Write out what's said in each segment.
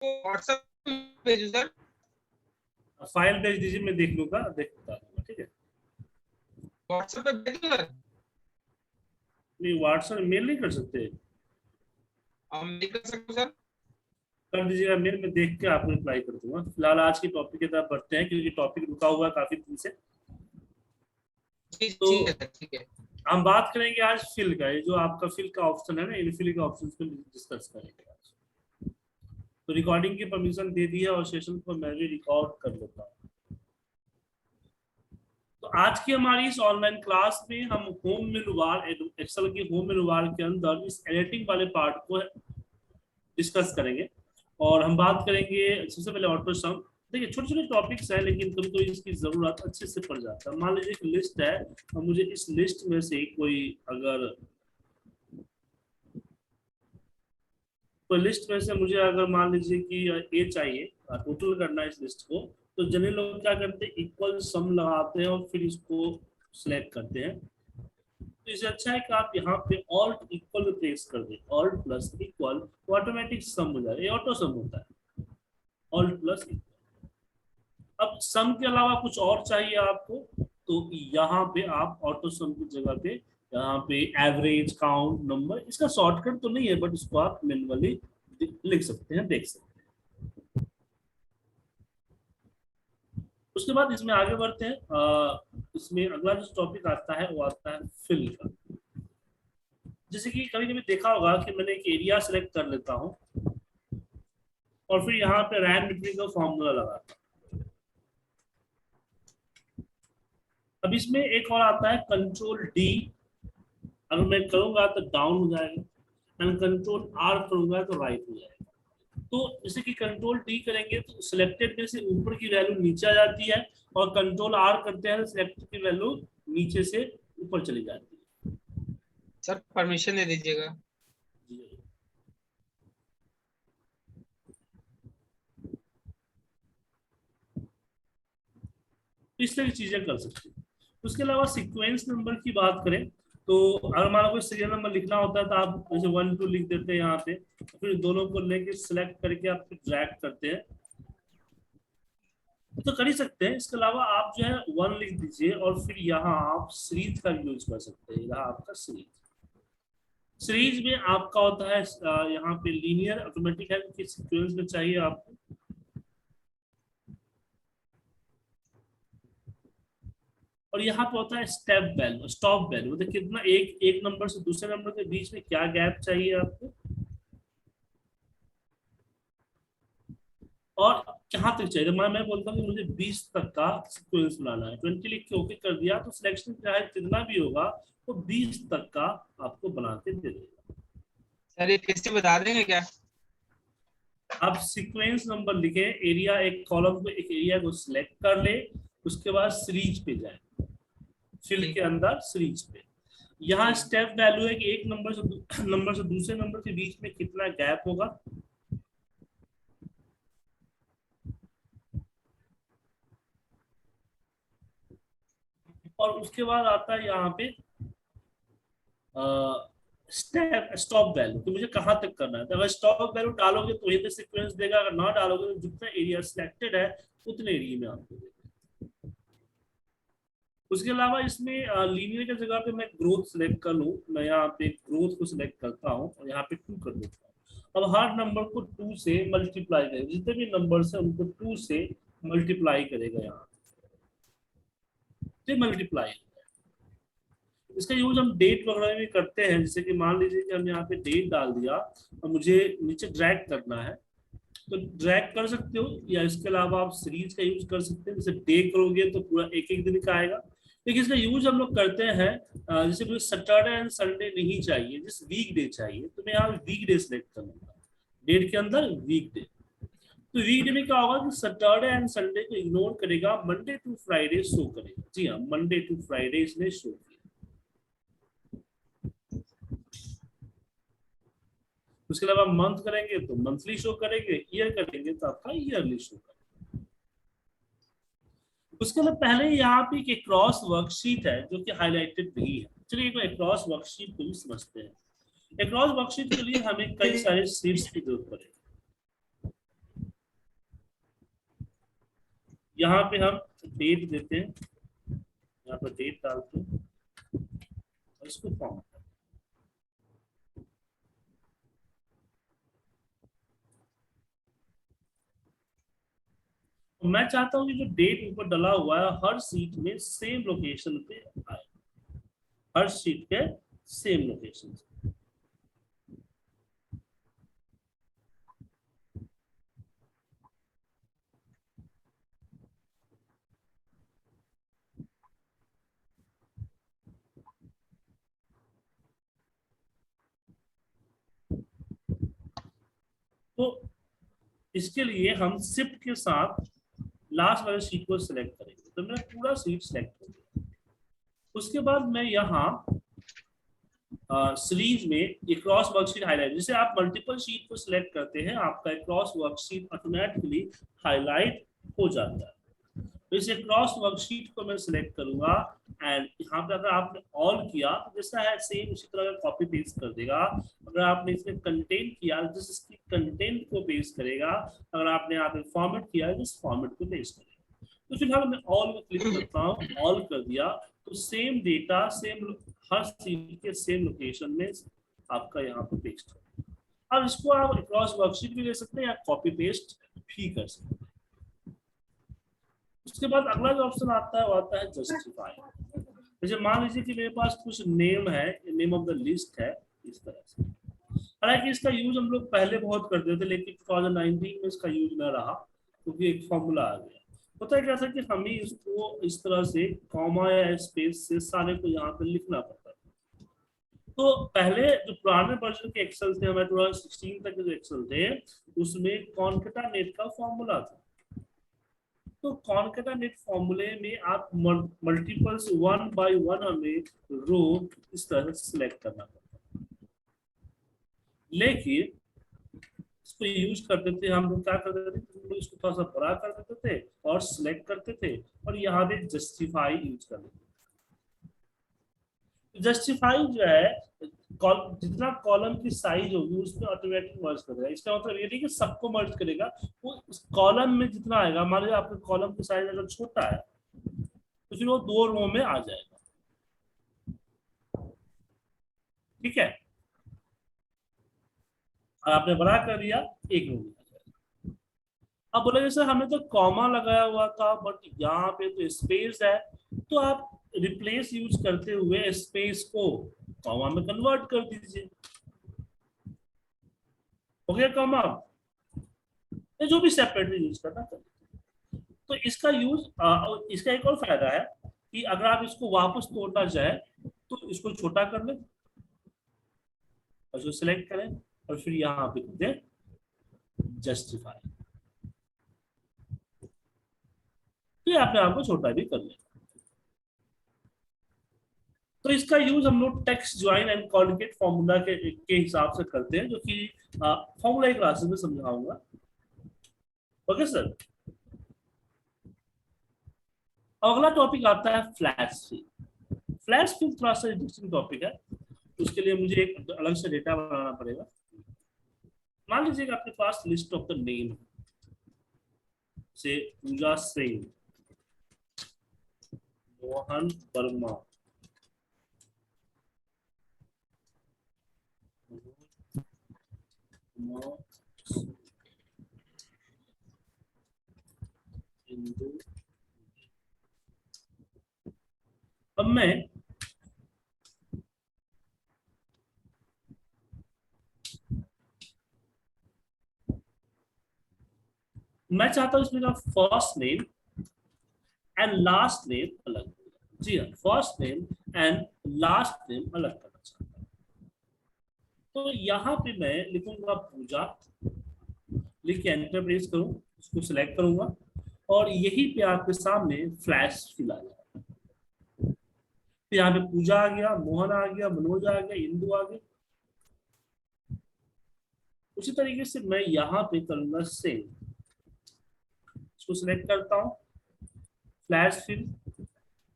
WhatsApp भेजू sir? File भेज दीजिए, मैं देख लूंगा, देख बता दूंगा, ठीक है। व्हाट्सएप पे भेजू सर? नहीं, व्हाट्सएप मेल नहीं कर सकते? हम नहीं कर सकते सर? कर दीजिएगा मेल, मैं देख के आपको रिप्लाई कर दूंगा। फिलहाल आज की टॉपिक की तरफ बढ़ते हैं, क्योंकि टॉपिक रुका हुआ है काफी दिन से। जी तो ठीक है सर, ठीक है। हम बात करेंगे आज फिल का, ये जो आपका फिल का ऑप्शन है ना, इनफिल का ऑप्शन को डिस्कस करेंगे आज। तो रिकॉर्डिंग की परमिशन दे दी है और सेशन को मैं भी रिकॉर्ड कर लेता हूँ। तो आज की हमारी इस ऑनलाइन क्लास में हम होम मेनू बार, एक्सेल की होम मेनू बार के अंदर इस एडिटिंग वाले पार्ट को डिस्कस करेंगे। और हम बात करेंगे सबसे पहले ऑटो सम। देखिए, छोटे छोटे टॉपिक्स हैं, लेकिन कभी कभी इसकी जरूरत अच्छे से पड़ जाता है। मान लीजिए एक लिस्ट है और मुझे इस लिस्ट में से कोई अगर लिस्ट में से मुझे अगर मान लीजिए कि ए चाहिए, टोटल करना है इस लिस्ट को, तो जनरली लोग क्या करते हैं, इक्वल सम लगाते हैं और फिर इसको सिलेक्ट करते हैं। तो इससे अच्छा है कि आप यहाँ पे ऑल्ट इक्वल प्रेस कर दें, ऑल्ट प्लस इक्वल, तो ऑटोमेटिक सम हो जाएगा। ये ऑटो सम होता है, ऑल्ट प्लस इक्वल। अब सम के अलावा कुछ और चाहिए आपको, तो यहाँ पे आप ऑटो सम की जगह पे यहाँ पे एवरेज, काउंट, नंबर, इसका शॉर्टकट तो नहीं है, बट इसको आप मैन्युअली लिख सकते हैं, देख सकते हैं। उसके बाद इसमें आगे बढ़ते हैं। इसमें अगला जो टॉपिक आता है वो आता है फिल का। जैसे कि कभी कभी देखा होगा कि मैंने एक एरिया सेलेक्ट कर लेता हूँ और फिर यहाँ पे रैंड बिटवीन का फॉर्मूला लगाता हूँ। अब इसमें एक और आता है कंट्रोल डी, अगर मैं करूंगा तो डाउन हो जाएगा, एंड कंट्रोल आर करूंगा तो राइट हो जाएगा। तो जैसे कि कंट्रोल डी करेंगे तो सिलेक्टेड में से ऊपर की वैल्यू नीचे आ जाती है, और कंट्रोल आर करते हैं तो सिलेक्टेड की वैल्यू नीचे से ऊपर चली जाती है। सर परमिशन दे दीजिएगा। इस तरह की चीजें कर सकते हैं। उसके अलावा सीक्वेंस नंबर की बात करें, तो अगर मान लो कोई सीरियल नंबर लिखना होता है तो आप जैसे 1 2 लिख देते हैं यहाँ पे, फिर दोनों को लेके सिलेक्ट करके आप ड्रैग करते हैं, तो कर ही सकते हैं। इसके अलावा आप जो है 1 लिख दीजिए और फिर यहाँ आप सीरीज का यूज कर सकते हैं। यहाँ आपका सीरीज, सीरीज में आपका होता है यहाँ पे लीनियर ऑटोमेटिक है, कि सीक्वेंस में चाहिए आपको। और यहाँ पे होता है स्टेप वैल्यू, स्टॉप वैल्यू, मतलब कितना एक नंबर से दूसरे नंबर के बीच में क्या गैप चाहिए आपको, और कहाँ तक चाहिए। मैं बोलता हूँ कि मुझे 20 तक का सीक्वेंस बनाना है, 20 लिख के ओके कर दिया, तो सिलेक्शन चाहे कितना भी होगा वो 20 तक का आपको बना के दे देगा। सर ये फिर से बता देंगे क्या? आप सीक्वेंस नंबर लिखे, एरिया, एक कॉलम को, एक एरिया को सिलेक्ट कर ले, उसके बाद सीरीज पे जाए, फिल के अंदर सीरीज पे। यहाँ स्टेप वैल्यू है कि एक नंबर से दूसरे नंबर के बीच में कितना गैप होगा। और उसके बाद आता है यहाँ पे स्टेप स्टॉप वैल्यू, तो मुझे कहाँ तक करना है। तो अगर स्टॉप वैल्यू डालोगे तो ये सीक्वेंस देगा, अगर ना डालोगे तो जितना एरिया सिलेक्टेड है उतने एरिया में आपको देगा। उसके अलावा इसमें लीनियर की जगह पे मैं ग्रोथ सिलेक्ट कर लूँ, मैं यहाँ पे ग्रोथ को सिलेक्ट करता हूँ और यहाँ पे 2 कर देता हूँ। अब हर नंबर को 2 से मल्टीप्लाई करेगा, जितने भी नंबर है उनको 2 से मल्टीप्लाई करेगा, यहाँ से मल्टीप्लाई। इसका यूज हम डेट वगैरह में करते हैं, जैसे कि मान लीजिए कि हम यहाँ पे डेट डाल दिया और मुझे नीचे ड्रैग करना है, तो ड्रैग कर सकते हो, या इसके अलावा आप सीरीज का यूज कर सकते हैं। जैसे डे करोगे तो पूरा एक एक दिन का आएगा, लेकिन इसका यूज हम लोग करते हैं जैसे मुझे सैटरडे एंड संडे नहीं चाहिए, जिस वीक डे चाहिए, तो मैं यहाँ वीक डे सिलेक्ट कर लूंगा, डेट के अंदर वीक डे। तो वीक डे में क्या होगा कि सैटरडे एंड संडे को इग्नोर करेगा, मंडे टू फ्राइडे शो करेगा। जी हाँ, मंडे टू फ्राइडे इसने शो किया। उसके अलावा मंथ करेंगे तो मंथली शो करेंगे, ईयर करेंगे तो आपका ईयरली शो करेंगे। उसके बाद पहले यहाँ पे एक क्रॉस वर्कशीट है जो कि हाईलाइटेड नहीं है। चलिए एक क्रॉस वर्कशीट को भी समझते हैं। एक क्रॉस वर्कशीट के लिए हमें कई सारे शीट्स की जरूरत पड़ेगी। यहाँ पे हम डेट देते हैं, यहाँ पर डेट डालते हैं और इसको फॉर्म। मैं चाहता हूँ कि जो डेट ऊपर डला हुआ है हर सीट में सेम लोकेशन पे आए, हर सीट के सेम लोकेशन। तो इसके लिए हम शिफ्ट के साथ लास्ट वाले सीट को सिलेक्ट करेंगे। तो मैंने पूरा सीट सिलेक्ट कर दिया। उसके बाद मैं यहाँ सीरीज में एक क्रॉस वर्कशीट हाईलाइट, जैसे आप मल्टीपल शीट को सिलेक्ट करते हैं आपका एक क्रॉस वर्कशीट ऑटोमेटिकली हाईलाइट हो जाता है। तो इसे क्रॉस वर्कशीट को मैं सिलेक्ट करूंगा एंड यहाँ पे अगर आपने ऑल किया तो जैसा है सेम उसी तरह का कॉपी पेस्ट कर देगा। अगर आपने इसमें कंटेंट किया तो इसकी कंटेंट को पेस्ट करेगा, अगर आपने यहाँ पे फॉर्मेट किया तो इस फॉर्मेट को पेस्ट करेगा। तो फिलहाल मैं ऑल में क्लिक करता हूँ, ऑल कर दिया तो सेम डेटा सेम हर सीट के सेम लोकेशन में आपका यहाँ पे पेस्ट हो। अब इसको आप क्रॉस वर्कशीट भी ले सकते हैं या कॉपी पेस्ट भी कर सकते हैं। उसके बाद अगला जो ऑप्शन आता है वो आता है जस्टिफाई। जैसे मान लीजिए कि मेरे पास कुछ नेम है, नेम ऑफ द लिस्ट है इस तरह से। हालांकि इसका यूज हम लोग पहले बहुत करते थे लेकिन 2019 में इसका यूज न रहा क्योंकि एक फॉर्मूला आ गया। होता है क्या था कि हमें इसको इस तरह से कॉमा या स्पेस से सारे को यहाँ पे लिखना पड़ता था। तो पहले जो पुराने वर्जन के एक्सेल थे, हमारे 2016 तक के जो एक्सेल थे उसमें कॉनकैटेनेट का फॉर्मूला था। तो कॉनकैटेनेट फॉर्मूले में आप मल्टीपल्स 1 बाय 1 हमें रो इस तरह से सिलेक्ट करना पड़ता है। लेकिन इसको यूज करते थे हम लोग, क्या करते थे हम लोग इसको थोड़ा सा बड़ा कर देते थे और सिलेक्ट करते थे और यहाँ पे जस्टिफाई यूज कर देते थे। जस्टिफाई जो है जितना कॉलम की साइज होगी उसमें ऑटोमेटिक मर्ज करेगा। इसका मतलब ये नहीं कि सबको मर्ज करेगा, वो कॉलम में जितना आएगा, मान लीजिए आपके कॉलम की साइज अगर छोटा है तो फिर वो 2 रो में आ जाएगा। ठीक है, और आपने बड़ा कर दिया 1 रो में आ जाएगा। अब बोले जैसे हमें तो कॉमा लगाया हुआ था बट यहाँ पे तो स्पेस है, तो आप रिप्लेस यूज करते हुए स्पेस को कॉमा में कन्वर्ट कर दीजिए। हो गया कॉमा, जो भी सेपरेटली यूज करना चाहिए। तो इसका यूज इसका एक और फायदा है कि अगर आप इसको वापस तोड़ना चाहे तो इसको छोटा कर लें और इसको सिलेक्ट करें और फिर यहाँ पे दें जस्टिफाई, तो ये अपने आप को छोटा भी कर लें। तो इसका यूज हम लोग text join and concat formula के हिसाब से करते हैं, जो कि फॉर्मूला क्लासेस में समझाऊंगा। Okay sir. अगला टॉपिक आता है फ्लैश फिल। फ्लैश फिल थोड़ा सा इंटरेस्टिंग टॉपिक है, उसके लिए मुझे एक अलग से डेटा बनाना पड़ेगा। मान लीजिए आपके पास लिस्ट ऑफ द नेम से पूजा सिंह, मोहन वर्मा, हिंदू। अब मैं चाहता हूं इसमें ना first name and last name अलग। जी हाँ, first name and last name अलग करना चाहता हूं। तो यहाँ पे मैं लिखूंगा पूजा, लिख के एंटर प्रेस करूं, इसको सिलेक्ट करूंगा और यही पे आपके सामने फ्लैश फिल आ जाएगा। तो यहाँ पे पूजा आ गया, मोहन आ गया, मनोज आ गया, इंदु आ गया। उसी तरीके से मैं यहाँ पे करूंगा सेम, इसको सिलेक्ट करता हूँ, फ्लैश फिल,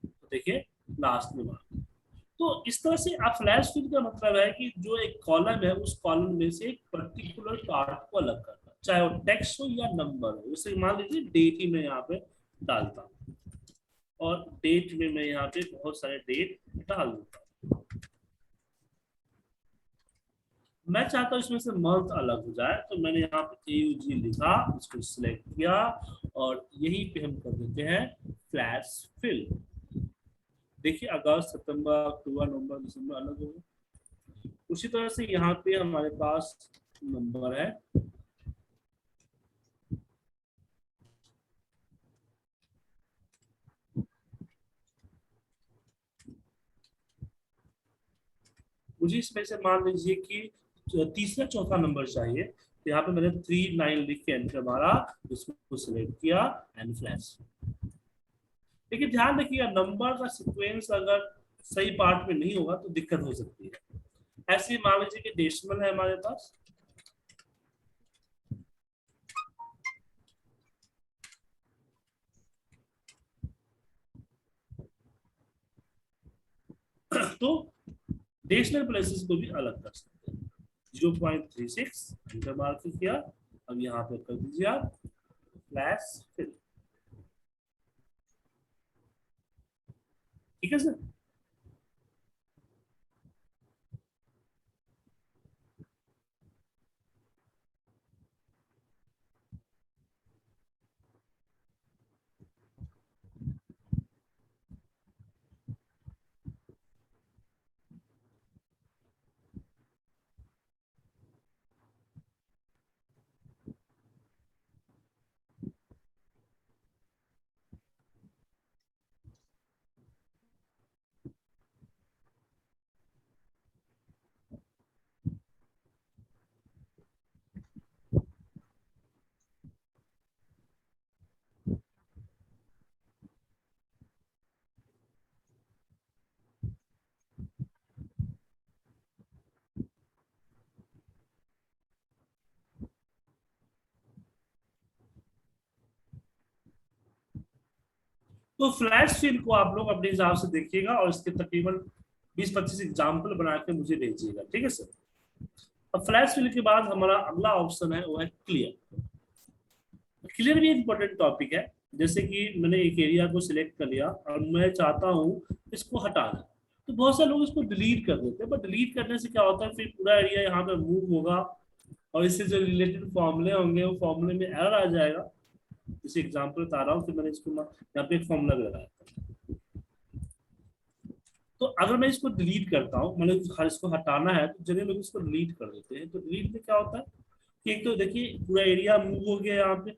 तो देखिए लास्ट में वहां। तो इस तरह से आप फ्लैश फिल का मतलब है कि जो एक कॉलम है उस कॉलम में से एक पर्टिकुलर पार्ट को अलग करना, चाहे वो टेक्स्ट हो या नंबर हो। जैसे मान लीजिए डेट ही मैं यहाँ पे डालता हूँ और डेट में मैं यहाँ पे बहुत सारे डेट डाल दूंगा। मैं चाहता हूँ इसमें से मंथ अलग हो जाए, तो मैंने यहाँ पे AUG लिखा, इसको सिलेक्ट किया और यहीं पे हम कर देते हैं फ्लैश फिल। देखिए अगस्त, सितंबर, अक्टूबर, नवंबर, दिसंबर अलग होगा। उसी तरह से यहाँ पे हमारे पास नंबर है, मुझे इसमें से मान लीजिए कि तीसरा चौथा नंबर चाहिए, तो यहाँ पे मैंने 39 लिख के एंटर मारा, इसको सिलेक्ट किया एंड फ्लैश। लेकिन ध्यान रखिएगा नंबर का सीक्वेंस अगर सही पार्ट में नहीं होगा तो दिक्कत हो सकती है। ऐसे मान लीजिए कि डेसिमल है हमारे पास, तो डेसिमल प्लेसेस को भी अलग कर सकते हैं। 0.36 एंटर मार्क किया, अब यहाँ पे कर दीजिए आप फ्लैश फिल। ठीक है सर। तो फ्लैश फिल को आप लोग अपने हिसाब से देखिएगा और इसके तकरीबन 20-25 एग्जाम्पल बना के मुझे भेजिएगा। ठीक है सर। अब फ्लैश फिल के बाद हमारा अगला ऑप्शन है वो है क्लियर। क्लियर भी इंपॉर्टेंट टॉपिक है। जैसे कि मैंने एक एरिया को सिलेक्ट कर लिया और मैं चाहता हूँ इसको हटाना, तो बहुत सारे लोग इसको डिलीट कर देते हैं, बट डिलीट करने से क्या होता है फिर पूरा एरिया यहाँ पे मूव होगा और इससे जो रिलेटेड फॉर्मूले होंगे वो फॉर्मूले में एरर आ जाएगा। इसे एग्जाम्पल बता रहा हूँ कि मैंने इसको यहाँ पे एक फॉर्मूला लगाया, तो अगर मैं इसको डिलीट करता हूँ, मतलब इसको हटाना है, तो जनरली लोग इसको डिलीट कर देते हैं। तो डिलीट में क्या होता है कि एक तो देखिए पूरा एरिया मूव हो गया, यहाँ पे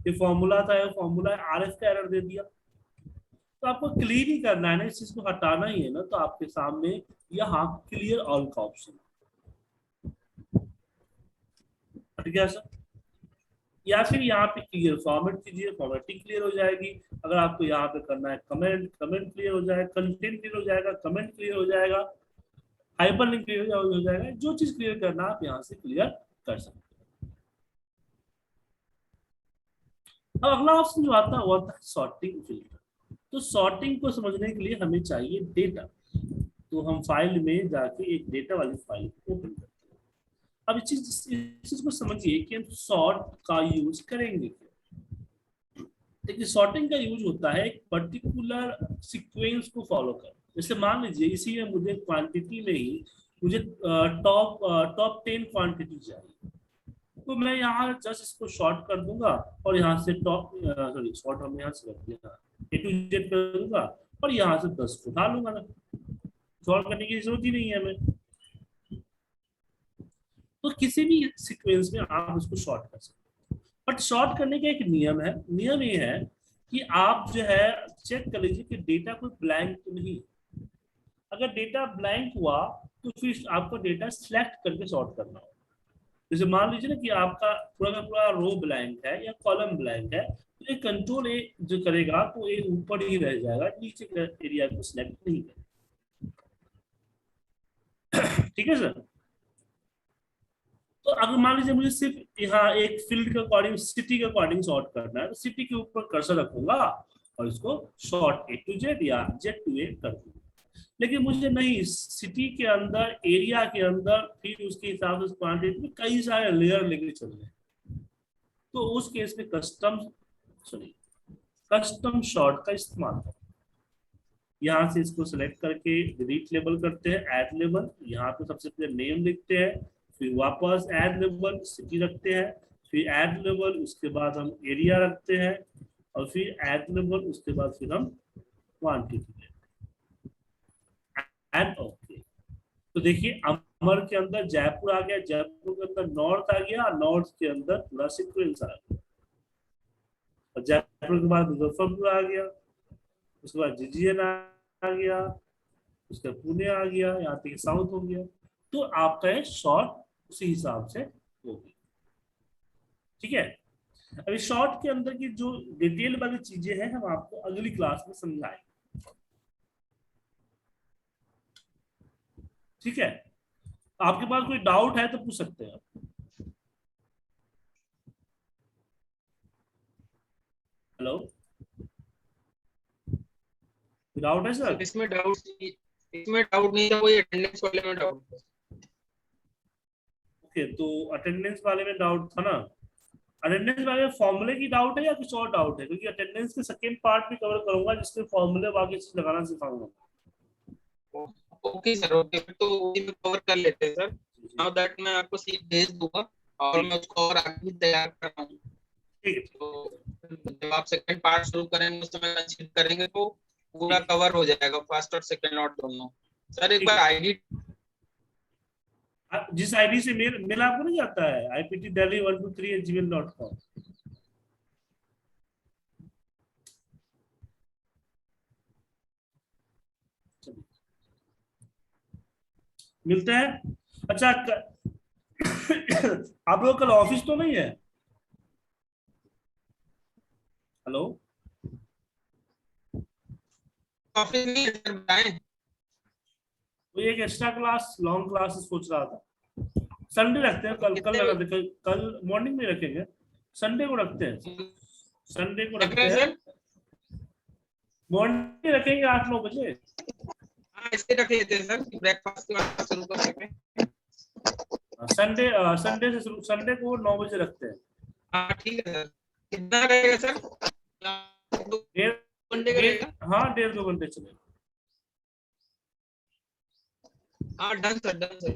ये फॉर्मूला था, ये फॉर्मूला RF का एरर दे दिया। तो आपको क्लियर ही करना है ना, इस चीज को हटाना ही है ना, तो आपके सामने यहाँ क्लियर ऑल का ऑप्शन हट गया सर। या फिर यहाँ पे क्लियर फॉर्मेट कीजिए, फॉर्मेटिंग क्लियर हो जाएगी। अगर आपको यहाँ पे करना है कमेंट, कमेंट क्लियर हो जाएगा, कंटेंट क्लियर हो जाएगा, कमेंट क्लियर हो जाएगा, हाइपरलिंक क्लियर हो जाएगा। जो चीज क्लियर करना आप यहाँ से क्लियर कर सकते हैं। अब अगला ऑप्शन जो आता है वो आता है सॉर्टिंग फिल्टर। तो सॉर्टिंग को समझने के लिए हमें चाहिए डेटा, तो हम फाइल में जाके एक डेटा वाली फाइल ओपन करते हैं। अब इस चीज को समझिए कि हम सॉर्ट का यूज करेंगे। देखिए सॉर्टिंग का यूज होता है एक पर्टिकुलर सीक्वेंस को फॉलो कर। जैसे मान लीजिए इसी में मुझे क्वांटिटी में ही मुझे टॉप 10 क्वांटिटी चाहिए, तो मैं यहाँ जस्ट इसको शॉर्ट कर दूंगा और यहाँ से टॉप सॉरी शॉर्ट हम यहाँ से A to Z कर दूंगा और यहाँ से 10 को उठा लूंगा ना, शॉर्ट करने की जरूरत ही नहीं है हमें। तो किसी भी सीक्वेंस में आप उसको शॉर्ट कर सकते हैं, बट शॉर्ट करने का एक नियम है। नियम ये है कि आप जो है चेक कर लीजिए कि डेटा कोई ब्लैंक तो नहीं। अगर डेटा ब्लैंक हुआ तो फिर आपको डेटा सिलेक्ट करके सॉर्ट करना होगा। जैसे मान लीजिए ना कि आपका पूरा का पूरा रो ब्लैंक है या कॉलम ब्लैंक है, तो ये कंट्रोल ए जो करेगा तो ये ऊपर ही रह जाएगा, नीचे के एरिया को सिलेक्ट नहीं करेगा। ठीक है सर। तो अगर मान लीजिए मुझे सिर्फ यहाँ एक फील्ड के अकॉर्डिंग, सिटी के अकॉर्डिंग सॉर्ट करना है, तो सिटी के ऊपर कर्सर रखूंगा और इसको शॉर्ट A to Z या Z to A कर दूंगा। लेकिन मुझे नहीं, सिटी के अंदर, एरिया के अंदर फिर उसके हिसाब से क्वांटिटी में कई सारे लेयर लेके चल रहे हैं, तो उस केस में कस्टम सॉरी कस्टम शॉर्ट का इस्तेमाल करें। यहाँ से इसको सिलेक्ट करके डिलीट लेबल करते हैं, ऐड लेबल, यहाँ पे सबसे पहले नेम लिखते हैं, फिर वापस ऐड लेबल, सिटी रखते हैं, फिर ऐड लेबल, उसके बाद हम एरिया रखते हैं, और फिर ऐड लेबल, उसके बाद फिर हम क्वांटिटी एंड ओके। तो देखिए अमर के अंदर जयपुर आ गया, जयपुर के अंदर नॉर्थ आ गया, नॉर्थ के अंदर पूरा सीक्वेंस आ गया, और जयपुर के बाद मुजफ्फरपुर आ गया, उसके बाद जीजीएन आ गया, उसका पुणे आ गया, यहाँ तक साउथ हो गया। तो आपका ये शॉर्ट उसी हिसाब से होगी। ठीक है, अभी शॉर्ट के अंदर की जो डिटेल वाली चीजें हैं हम आपको अगली क्लास में समझाएंगे। ठीक है, आपके पास कोई डाउट है तो पूछ सकते हैं आप। हेलो, डाउट है सर? इसमें डाउट नहीं था, वही अटेंडेंस वाले में डाउट था। ओके, तो अटेंडेंस वाले में डाउट था ना? अटेंडेंस वाले में फॉर्मूले की डाउट है या कुछ और डाउट है? क्योंकि अटेंडेंस के सेकंड पार्ट भी कवर करूंगा जिसमें फॉर्मूले बाकी चीज लगाना सिखाऊंगा। ओके सर, ओके, तो वही में कवर कर लेते हैं सर। नाउ दैट मैं आपको सीट भेज दूंगा और मैं उसको और आगे भी तैयार कर रहा हूँ। ठीक है, तो जब आप सेकंड पार्ट शुरू करेंगे उस समय कंसीडर करेंगे तो पूरा कवर हो जाएगा, फर्स्ट और सेकंड नोट दोनों। सर एक बार आईडी, जिस आईडी से मेल आपको नहीं जाता है iptdelhi123@gmail.com। मिलते हैं। अच्छा आप लोग कल ऑफिस तो नहीं है? हेलो, ऑफिस नहीं है सर, बताएं। तो एक एक्स्ट्रा क्लास लॉन्ग क्लास सोच रहा था, संडे रखते हैं, कल मॉर्निंग में रखेंगे, संडे को रखते हैं, संडे को रखते हैं, मॉर्निंग में रखेंगे 8-9 बजे। हाँ, ऐसे रख लेते हैं सर, ब्रेकफास्ट के बाद शुरू कर सकें। संडे को 9 बजे रखते हैं। हाँ ठीक है सर। कितना रहेगा सर? 1.5 घंटे का रहेगा? हाँ 1.5-2 घंटे चलेगा। हाँ डन सर, डन सर।